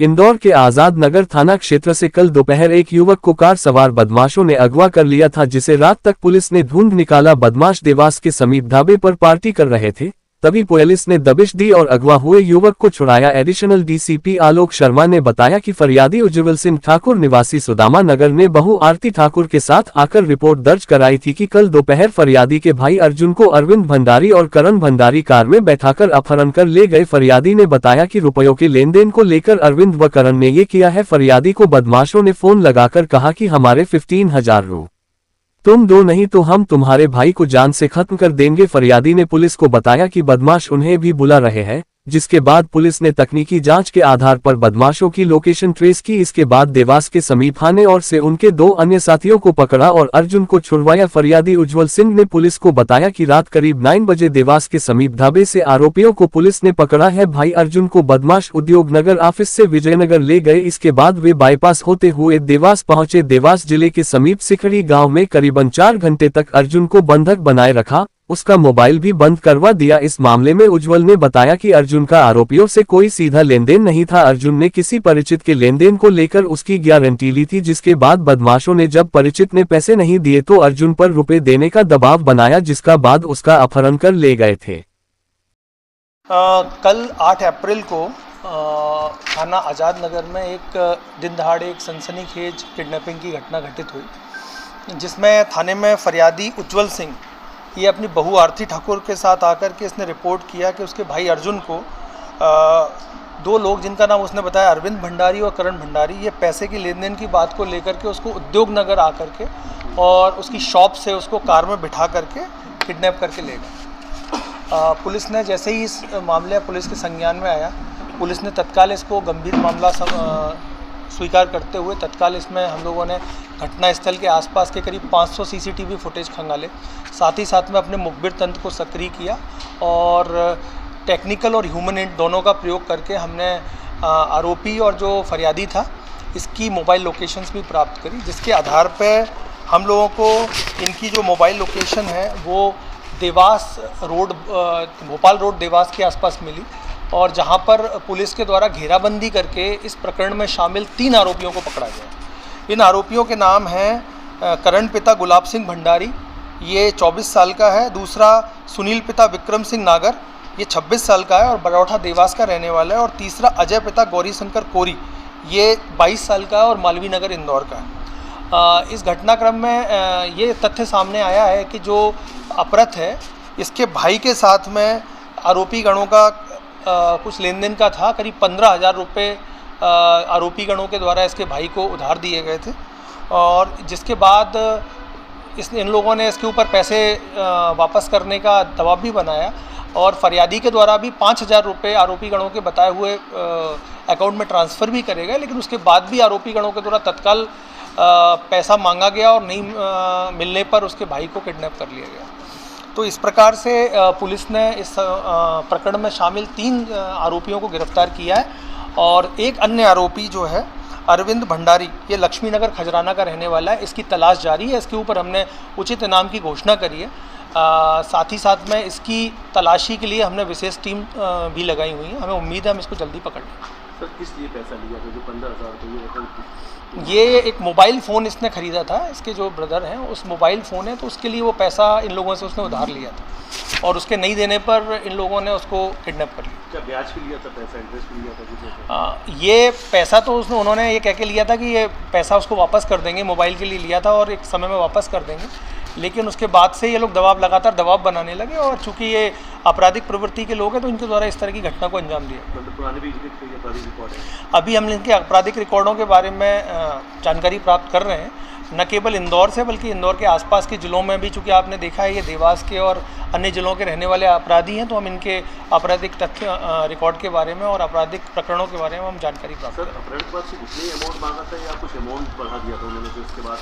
इंदौर के आजाद नगर थाना क्षेत्र से कल दोपहर एक युवक को कार सवार बदमाशों ने अगवा कर लिया था, जिसे रात तक पुलिस ने ढूंढ निकाला। बदमाश देवास के समीप ढाबे पर पार्टी कर रहे थे, तभी पुलिस ने दबिश दी और अगवा हुए युवक को छुड़ाया। एडिशनल डीसीपी आलोक शर्मा ने बताया कि फरियादी उज्जवल सिंह ठाकुर निवासी सुदामा नगर ने बहू आरती ठाकुर के साथ आकर रिपोर्ट दर्ज कराई थी कि कल दोपहर फरियादी के भाई अर्जुन को अरविंद भंडारी और करण भंडारी कार में बैठाकर अपहरण कर ले गए। फरियादी ने बताया कि रुपयों के लेन देन को लेकर अरविंद व करण ने ये किया है। फरियादी को बदमाशों ने फोन लगाकर कहा कि हमारे 15,000 रु तुम दो, नहीं तो हम तुम्हारे भाई को जान से खत्म कर देंगे। फरियादी ने पुलिस को बताया कि बदमाश उन्हें भी बुला रहे हैं, जिसके बाद पुलिस ने तकनीकी जांच के आधार पर बदमाशों की लोकेशन ट्रेस की। इसके बाद देवास के समीप थाने और से उनके 2 अन्य साथियों को पकड़ा और अर्जुन को छुड़वाया। फरियादी उज्जवल सिंह ने पुलिस को बताया कि रात करीब 9 बजे देवास के समीप ढाबे से आरोपियों को पुलिस ने पकड़ा है। भाई अर्जुन को बदमाश उद्योग नगर ऑफिस से विजयनगर ले गए। इसके बाद वे बाईपास होते हुए देवास पहुंचे। देवास जिले के समीप सिखड़ी गाँव में करीबन 4 घंटे तक अर्जुन को बंधक बनाए रखा, उसका मोबाइल भी बंद करवा दिया। इस मामले में उज्जवल ने बताया कि अर्जुन का आरोपियों से कोई सीधा लेनदेन नहीं था। अर्जुन ने किसी परिचित के लेनदेन को लेकर उसकी गारंटी ली थी, जिसके बाद बदमाशों ने जब परिचित ने पैसे नहीं दिए तो अर्जुन पर रुपए देने का दबाव बनाया, जिसका बाद उसका अपहरण कर ले गए थे। कल 8 अप्रैल को थाना आजाद नगर में एक दिन दहाड़े एक सनसनीखेज किडनैपिंग की घटना घटित हुई, जिसमें थाने में फरियादी उज्जवल सिंह ये अपनी बहू आरती ठाकुर के साथ आकर के इसने रिपोर्ट किया कि उसके भाई अर्जुन को 2 लोग, जिनका नाम उसने बताया अरविंद भंडारी और करण भंडारी, ये पैसे की लेन देन की बात को लेकर के उसको उद्योग नगर आकर के और उसकी शॉप से उसको कार में बिठा करके किडनैप करके ले गए। पुलिस ने जैसे ही इस मामले पुलिस के संज्ञान में आया, पुलिस ने तत्काल इसको गंभीर मामला स्वीकार करते हुए तत्काल इसमें हम लोगों ने घटनास्थल के आसपास के करीब 500 सीसीटीवी फुटेज खंगाले, साथ ही साथ में अपने मुखबिर तंत्र को सक्रिय किया और टेक्निकल और ह्यूमन एड दोनों का प्रयोग करके हमने आरोपी और जो फरियादी था इसकी मोबाइल लोकेशंस भी प्राप्त करी, जिसके आधार पर हम लोगों को इनकी जो मोबाइल लोकेशन है वो देवास रोड, भोपाल रोड देवास के आसपास मिली और जहां पर पुलिस के द्वारा घेराबंदी करके इस प्रकरण में शामिल 3 आरोपियों को पकड़ा गया। इन आरोपियों के नाम हैं करण पिता गुलाब सिंह भंडारी, ये 24 साल का है। दूसरा सुनील पिता विक्रम सिंह नागर, ये 26 साल का है और बरौठा देवास का रहने वाला है। और तीसरा अजय पिता गौरी शंकर कोरी, ये 22 साल का है और मालवी नगर इंदौर का है। इस घटनाक्रम में ये तथ्य सामने आया है कि जो अपराध है इसके भाई के साथ में आरोपी गणों का कुछ लेन देन का था। करीब 15,000 रुपये आरोपी गणों के द्वारा इसके भाई को उधार दिए गए थे और जिसके बाद इन लोगों ने इसके ऊपर पैसे वापस करने का दबाव भी बनाया और फरियादी के द्वारा भी 5,000 रुपये आरोपी गणों के बताए हुए अकाउंट में ट्रांसफ़र भी करे गए, लेकिन उसके बाद भी आरोपी गणों के द्वारा तत्काल पैसा मांगा गया और नहीं मिलने पर उसके भाई को किडनैप कर लिया गया। तो इस प्रकार से पुलिस ने इस प्रकरण में शामिल 3 आरोपियों को गिरफ्तार किया है और एक अन्य आरोपी जो है अरविंद भंडारी, ये लक्ष्मी नगर खजराना का रहने वाला है, इसकी तलाश जारी है। इसके ऊपर हमने उचित इनाम की घोषणा करी है। साथ ही साथ में इसकी तलाशी के लिए हमने विशेष टीम भी लगाई हुई है। हमें उम्मीद है हम इसको जल्दी पकड़ लें। सर, किस लिए पैसा लिया था जो 15,000 रुपये? ये एक मोबाइल फ़ोन इसने ख़रीदा था, इसके जो ब्रदर हैं उस मोबाइल फ़ोन है, तो उसके लिए वो पैसा इन लोगों से उसने उधार लिया था और उसके नहीं देने पर इन लोगों ने उसको किडनैप कर लिया। क्या ब्याज पे लिया था पैसा, इंटरेस्ट पे लिया था? ये पैसा तो उन्होंने ये कह के लिया था कि ये पैसा उसको वापस कर देंगे, मोबाइल के लिए लिया था और एक समय में वापस कर देंगे, लेकिन उसके बाद से ये लोग लगातार दबाव बनाने लगे और चूंकि ये आपराधिक प्रवृत्ति के लोग हैं तो इनके द्वारा इस तरह की घटना को अंजाम दिया। मतलब पुराने भी आपराधिक रिकॉर्ड है? अभी हम इनके आपराधिक रिकॉर्डों के बारे में जानकारी प्राप्त कर रहे हैं, न केवल इंदौर से बल्कि इंदौर के आसपास के ज़िलों में भी, चूँकि आपने देखा है ये देवास के और अन्य ज़िलों के रहने वाले अपराधी हैं, तो हम इनके आपराधिक तथ्य रिकॉर्ड के बारे में और आपराधिक प्रकरणों के बारे में हम जानकारी प्राप्त करें। अपराध के बाद से कितनी अमाउंट मांगा था या कुछ अमाउंट बढ़ा दिया था उन्होंने? उसके बाद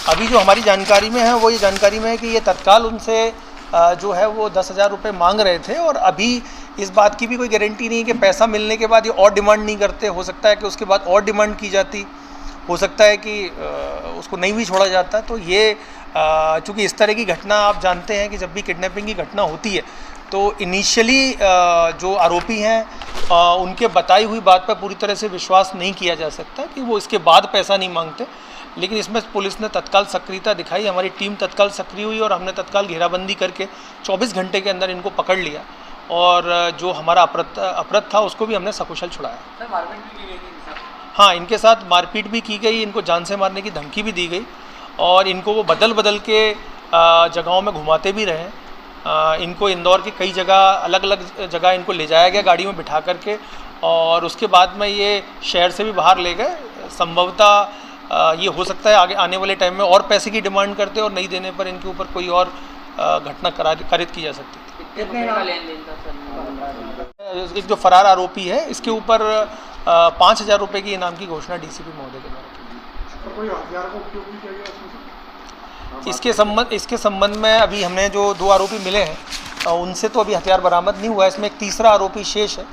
अभी जो हमारी जानकारी में है वो ये जानकारी में है कि ये तत्काल उनसे जो है वो 10,000 रुपये मांग रहे थे और अभी इस बात की भी कोई गारंटी नहीं कि पैसा मिलने के बाद ये और डिमांड नहीं करते। हो सकता है कि उसके बाद और डिमांड की जाती, हो सकता है कि उसको नहीं भी छोड़ा जाता। तो ये चूँकि इस तरह की घटना आप जानते हैं कि जब भी किडनैपिंग की घटना होती है तो इनिशियली जो आरोपी हैं उनके बताई हुई बात पर पूरी तरह से विश्वास नहीं किया जा सकता कि वो इसके बाद पैसा नहीं मांगते, लेकिन इसमें पुलिस ने तत्काल सक्रियता दिखाई, हमारी टीम तत्काल सक्रिय हुई और हमने तत्काल घेराबंदी करके 24 घंटे के अंदर इनको पकड़ लिया और जो हमारा अपराध था उसको भी हमने सकुशल छुड़ाया। सर मारपीट भी की गई थी इनके साथ? हाँ, इनके साथ मारपीट भी की गई, इनको जान से मारने की धमकी भी दी गई और इनको वो बदल बदल के जगहों में घुमाते भी रहे। इनको इंदौर की कई जगह अलग अलग जगह इनको ले जाया गया गाड़ी में बिठा करके और उसके बाद में ये शहर से भी बाहर ले गए। संभवतः ये हो सकता है आगे आने वाले टाइम में और पैसे की डिमांड करते और नहीं देने पर इनके ऊपर कोई और घटना कारित की जा सकती है। कितने का लेन देन था सर? एक जो फरार आरोपी है इसके ऊपर 5,000 रुपये की इनाम की घोषणा डीसीपी महोदय के द्वारा की। कोई हथियार का उपयोग भी किया गया उसमें? इसके संबंध में अभी हमने जो 2 आरोपी मिले हैं उनसे तो अभी हथियार बरामद नहीं हुआ है। इसमें एक तीसरा आरोपी शेष है,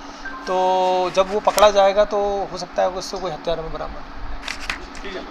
तो जब वो पकड़ा जाएगा तो हो सकता है उससे कोई हथियार में बरामद। ठीक है।